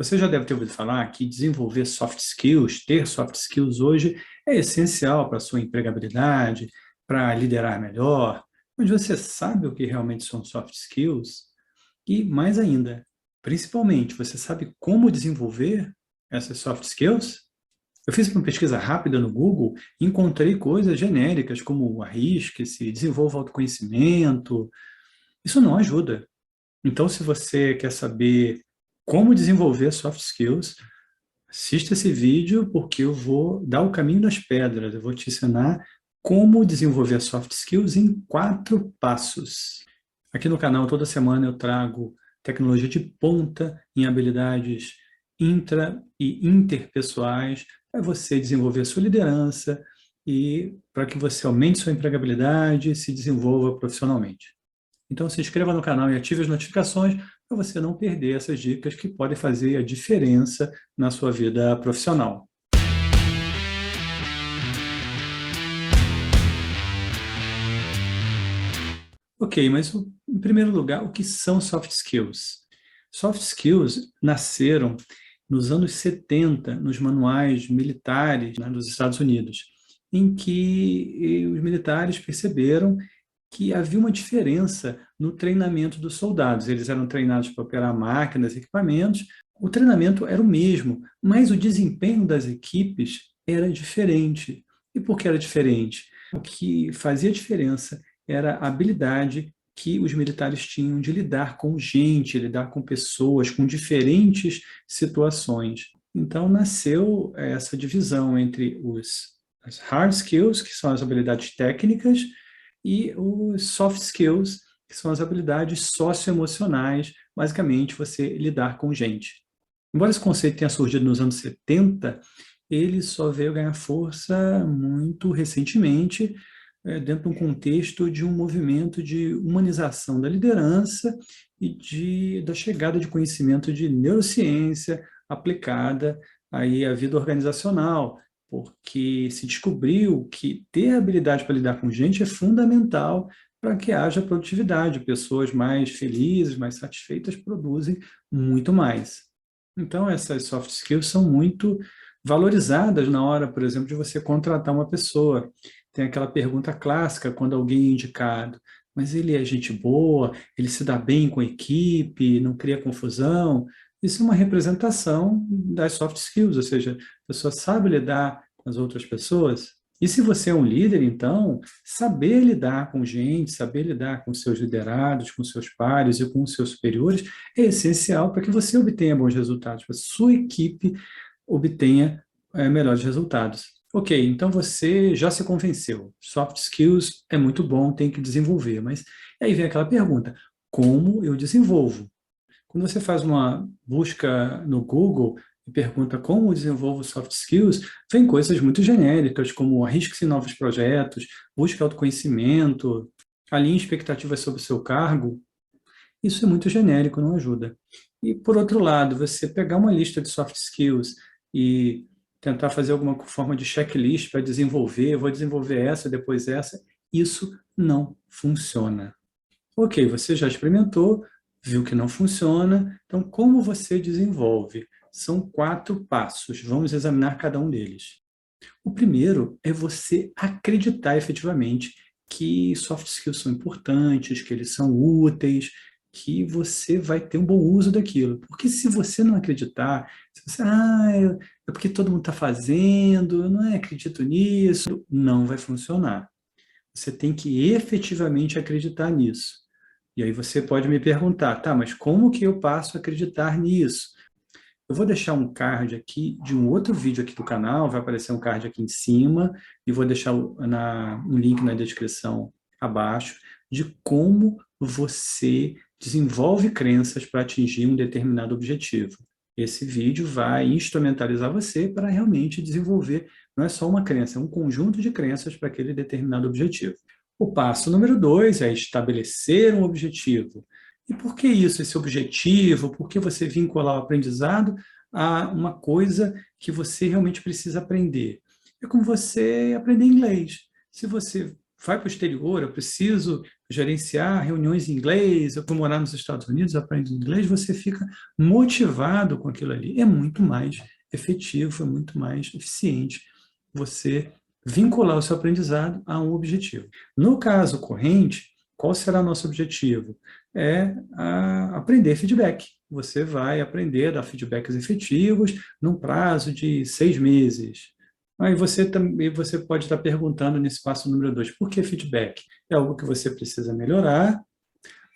Você já deve ter ouvido falar que desenvolver soft skills, ter soft skills hoje, é essencial para a sua empregabilidade, para liderar melhor. Mas você sabe o que realmente são soft skills? E mais ainda, principalmente, você sabe como desenvolver essas soft skills? Eu fiz uma pesquisa rápida no Google e encontrei coisas genéricas como arrisque-se, desenvolva autoconhecimento. Isso não ajuda. Então, se você quer saber como desenvolver soft skills, assista esse vídeo porque eu vou dar o caminho das pedras. Eu vou te ensinar como desenvolver soft skills em 4 passos. Aqui no canal, toda semana eu trago tecnologia de ponta em habilidades intra e interpessoais para você desenvolver sua liderança e para que você aumente sua empregabilidade e se desenvolva profissionalmente. Então, se inscreva no canal e ative as notificações para você não perder essas dicas que podem fazer a diferença na sua vida profissional. Ok, mas em primeiro lugar, o que são soft skills? Soft skills nasceram nos anos 70, nos manuais militares, né, dos Estados Unidos, em que os militares perceberam que havia uma diferença no treinamento dos soldados. Eles eram treinados para operar máquinas, equipamentos, o treinamento era o mesmo, mas o desempenho das equipes era diferente. E por que era diferente? O que fazia diferença era a habilidade que os militares tinham de lidar com gente, lidar com pessoas, com diferentes situações. Então nasceu essa divisão entre as hard skills, que são as habilidades técnicas, e os soft skills, que são as habilidades socioemocionais, basicamente você lidar com gente. Embora esse conceito tenha surgido nos anos 70, ele só veio ganhar força muito recentemente, dentro de um contexto de um movimento de humanização da liderança e da chegada de conhecimento de neurociência aplicada aí à vida organizacional, porque se descobriu que ter habilidade para lidar com gente é fundamental para que haja produtividade. Pessoas mais felizes, mais satisfeitas produzem muito mais. Então, essas soft skills são muito valorizadas na hora, por exemplo, de você contratar uma pessoa. Tem aquela pergunta clássica quando alguém é indicado, mas ele é gente boa, ele se dá bem com a equipe, não cria confusão. Isso é uma representação das soft skills, ou seja, a pessoa sabe lidar com as outras pessoas. E se você é um líder, então, saber lidar com gente, saber lidar com seus liderados, com seus pares e com seus superiores é essencial para que você obtenha bons resultados, para que a sua equipe obtenha melhores resultados. Ok, então você já se convenceu. Soft skills é muito bom, tem que desenvolver, mas aí vem aquela pergunta: como eu desenvolvo? Quando você faz uma busca no Google e pergunta como eu desenvolvo soft skills, vem coisas muito genéricas, como arrisque-se em novos projetos, busque autoconhecimento, alinhe expectativas sobre o seu cargo. Isso é muito genérico, não ajuda. E, por outro lado, você pegar uma lista de soft skills e tentar fazer alguma forma de checklist para desenvolver, vou desenvolver essa, depois essa, isso não funciona. Ok, você já experimentou, viu que não funciona, então como você desenvolve? São 4 passos, vamos examinar cada um deles. O primeiro é você acreditar efetivamente que soft skills são importantes, que eles são úteis, que você vai ter um bom uso daquilo. Porque se você não acreditar, se você, é porque todo mundo está fazendo, eu não acredito nisso, não vai funcionar. Você tem que efetivamente acreditar nisso. E aí você pode me perguntar, tá, mas como que eu passo a acreditar nisso? Eu vou deixar um card aqui de um outro vídeo aqui do canal, vai aparecer um card aqui em cima, e vou deixar um link na descrição abaixo, de como você desenvolve crenças para atingir um determinado objetivo. Esse vídeo vai instrumentalizar você para realmente desenvolver, não é só uma crença, é um conjunto de crenças para aquele determinado objetivo. O passo número 2 é estabelecer um objetivo. E por que isso, esse objetivo? Por que você vincular o aprendizado a uma coisa que você realmente precisa aprender? É como você aprender inglês. Se você vai para o exterior, eu preciso gerenciar reuniões em inglês, eu vou morar nos Estados Unidos, aprendo inglês, você fica motivado com aquilo ali. É muito mais efetivo, é muito mais eficiente você vincular o seu aprendizado a um objetivo. No caso corrente, qual será o nosso objetivo? Aprender feedback. Você vai aprender a dar feedbacks efetivos num prazo de 6 meses. Aí você pode estar perguntando nesse passo número 2, por que feedback? É algo que você precisa melhorar,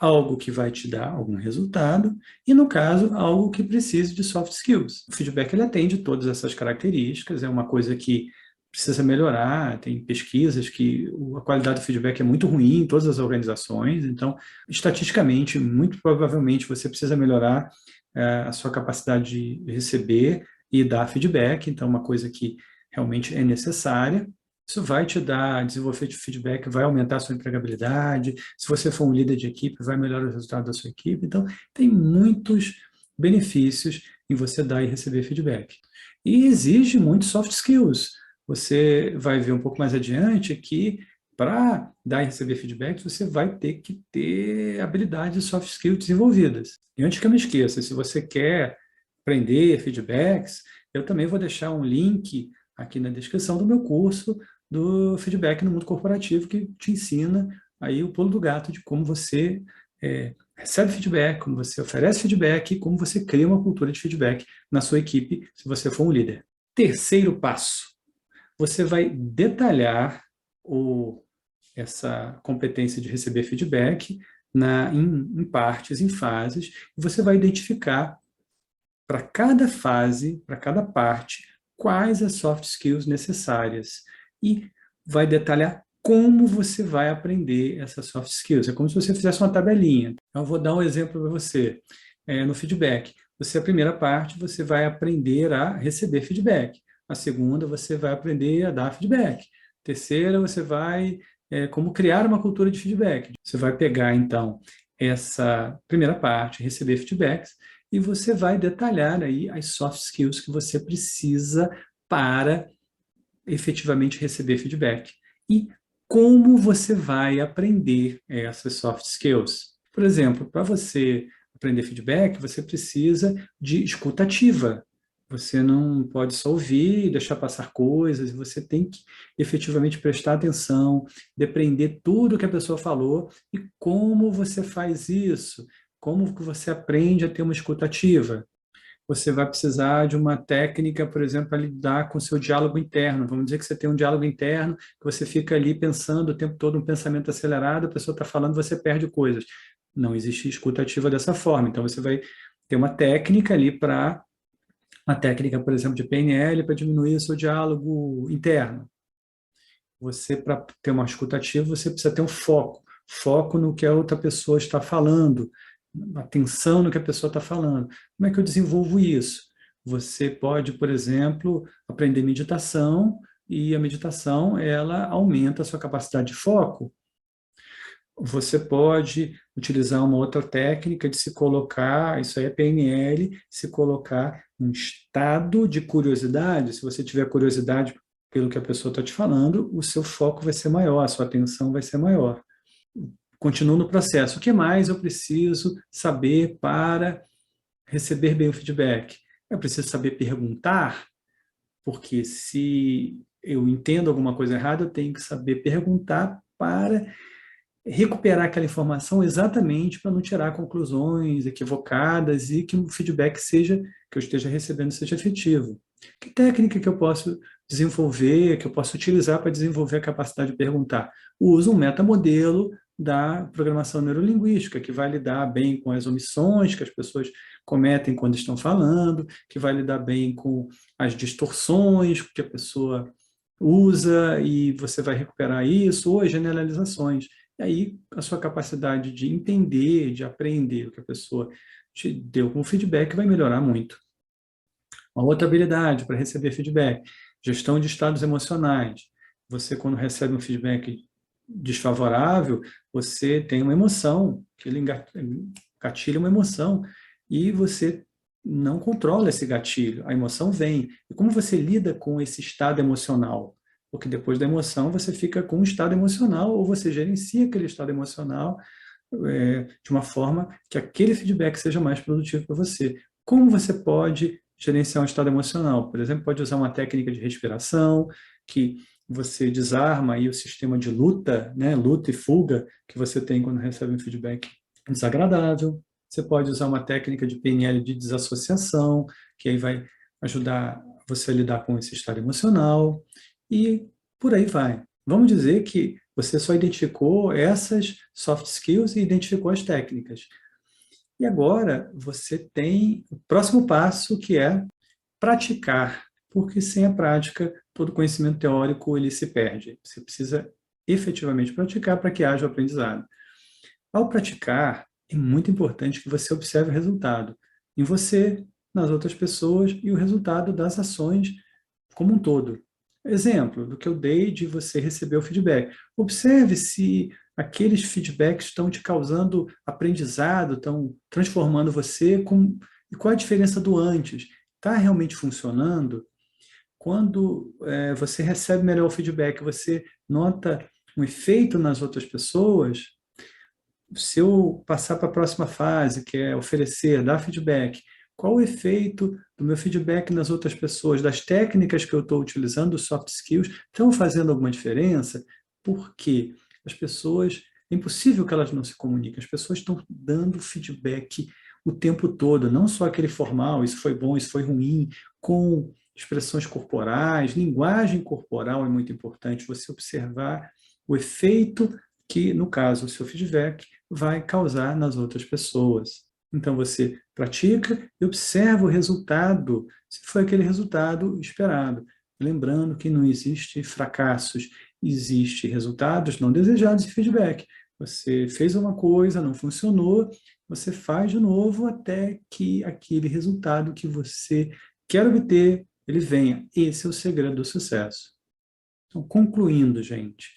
algo que vai te dar algum resultado, e no caso, algo que precise de soft skills. O feedback ele atende todas essas características, é uma coisa que precisa melhorar, tem pesquisas que a qualidade do feedback é muito ruim em todas as organizações, então, estatisticamente, muito provavelmente você precisa melhorar a sua capacidade de receber e dar feedback, então, uma coisa que realmente é necessária. Isso vai te dar, desenvolver de feedback, vai aumentar a sua empregabilidade. Se você for um líder de equipe, vai melhorar o resultado da sua equipe. Então, tem muitos benefícios em você dar e receber feedback. E exige muitos soft skills. Você vai ver um pouco mais adiante que, para dar e receber feedback, você vai ter que ter habilidades soft skills desenvolvidas. E antes que eu me esqueça, se você quer aprender feedbacks, eu também vou deixar um link aqui na descrição do meu curso do feedback no mundo corporativo, que te ensina aí o pulo do gato de como você recebe feedback, como você oferece feedback e como você cria uma cultura de feedback na sua equipe, se você for um líder. Terceiro passo, você vai detalhar essa competência de receber feedback em partes, em fases, e você vai identificar para cada fase, para cada parte, quais as soft skills necessárias e vai detalhar como você vai aprender essas soft skills. É como se você fizesse uma tabelinha. Então, eu vou dar um exemplo para você. No feedback, a primeira parte, você vai aprender a receber feedback. A segunda, você vai aprender a dar feedback. A terceira, você vai como criar uma cultura de feedback. Você vai pegar, então, essa primeira parte, receber feedbacks, e você vai detalhar aí as soft skills que você precisa para efetivamente receber feedback. E como você vai aprender essas soft skills? Por exemplo, para você aprender feedback, você precisa de escuta ativa. Você não pode só ouvir e deixar passar coisas, você tem que efetivamente prestar atenção, depreender tudo que a pessoa falou e como você faz isso, como que você aprende a ter uma escuta ativa. Você vai precisar de uma técnica, por exemplo, para lidar com o seu diálogo interno. Vamos dizer que você tem um diálogo interno, que você fica ali pensando o tempo todo um pensamento acelerado, a pessoa está falando, você perde coisas. Não existe escuta ativa dessa forma. Então, você vai ter uma técnica ali uma técnica, por exemplo, de PNL, para diminuir o seu diálogo interno. Você, para ter uma escuta ativa, você precisa ter um foco. Foco no que a outra pessoa está falando, atenção no que a pessoa está falando. Como é que eu desenvolvo isso? Você pode, por exemplo, aprender meditação, e a meditação, ela aumenta a sua capacidade de foco. Você pode utilizar uma outra técnica de se colocar, isso aí é PNL, se colocar em estado de curiosidade. Se você tiver curiosidade pelo que a pessoa está te falando, o seu foco vai ser maior, a sua atenção vai ser maior. Continuo no processo. O que mais eu preciso saber para receber bem o feedback? Eu preciso saber perguntar, porque se eu entendo alguma coisa errada, eu tenho que saber perguntar para recuperar aquela informação exatamente para não tirar conclusões equivocadas e que o feedback que eu esteja recebendo seja efetivo. Que técnica que eu posso desenvolver, que eu posso utilizar para desenvolver a capacidade de perguntar? Uso um metamodelo da programação neurolinguística, que vai lidar bem com as omissões que as pessoas cometem quando estão falando, que vai lidar bem com as distorções que a pessoa usa e você vai recuperar isso, ou as generalizações. E aí, a sua capacidade de entender, de aprender o que a pessoa te deu como feedback vai melhorar muito. Uma outra habilidade para receber feedback, gestão de estados emocionais. Você, quando recebe um feedback desfavorável, você tem uma emoção, que ele gatilha uma emoção, e você não controla esse gatilho, a emoção vem. E como você lida com esse estado emocional? porque depois da emoção você fica com um estado emocional ou você gerencia aquele estado emocional de uma forma que aquele feedback seja mais produtivo para você. Como você pode gerenciar um estado emocional? Por exemplo, pode usar uma técnica de respiração, que você desarma aí o sistema de luta, né, luta e fuga que você tem quando recebe um feedback desagradável. Você pode usar uma técnica de PNL de desassociação, que aí vai ajudar você a lidar com esse estado emocional, e por aí vai. Vamos dizer que você só identificou essas soft skills e identificou as técnicas. E agora você tem o próximo passo, que é praticar, porque sem a prática, todo conhecimento teórico ele se perde. Você precisa efetivamente praticar para que haja o aprendizado. Ao praticar, é muito importante que você observe o resultado em você, nas outras pessoas e o resultado das ações como um todo. Exemplo do que eu dei de você receber o feedback. Observe se aqueles feedbacks estão te causando aprendizado, estão transformando você, e qual a diferença do antes? Está realmente funcionando? Quando você recebe melhor o feedback, você nota um efeito nas outras pessoas. Se eu passar para a próxima fase, que é oferecer, dar feedback, qual o efeito do meu feedback nas outras pessoas, das técnicas que eu estou utilizando, dos soft skills, estão fazendo alguma diferença? Porque as pessoas, é impossível que elas não se comuniquem, as pessoas estão dando feedback o tempo todo, não só aquele formal, isso foi bom, isso foi ruim, com expressões corporais, linguagem corporal é muito importante, você observar o efeito que, no caso, o seu feedback vai causar nas outras pessoas. Então, você pratica e observa o resultado, se foi aquele resultado esperado. Lembrando que não existe fracassos, existe resultados não desejados e feedback. Você fez uma coisa, não funcionou, você faz de novo até que aquele resultado que você quer obter, ele venha. Esse é o segredo do sucesso. Então, concluindo, gente,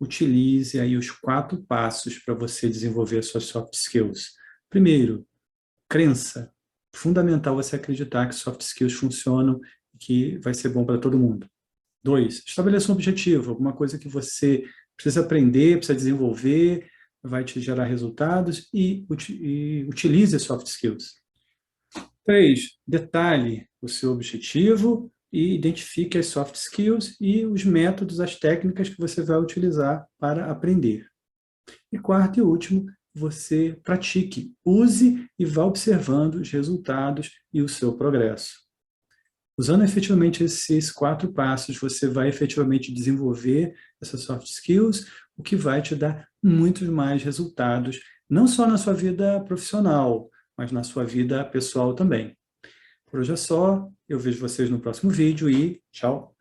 utilize aí os 4 passos para você desenvolver suas soft skills. Primeiro, crença. Fundamental você acreditar que soft skills funcionam e que vai ser bom para todo mundo. 2, estabeleça um objetivo, alguma coisa que você precisa aprender, precisa desenvolver, vai te gerar resultados e utilize soft skills. 3, detalhe o seu objetivo e identifique as soft skills e os métodos, as técnicas que você vai utilizar para aprender. E 4 e último, você pratique, use e vá observando os resultados e o seu progresso. Usando efetivamente esses 4 passos, você vai efetivamente desenvolver essas soft skills, o que vai te dar muitos mais resultados, não só na sua vida profissional, mas na sua vida pessoal também. Por hoje é só, eu vejo vocês no próximo vídeo e tchau!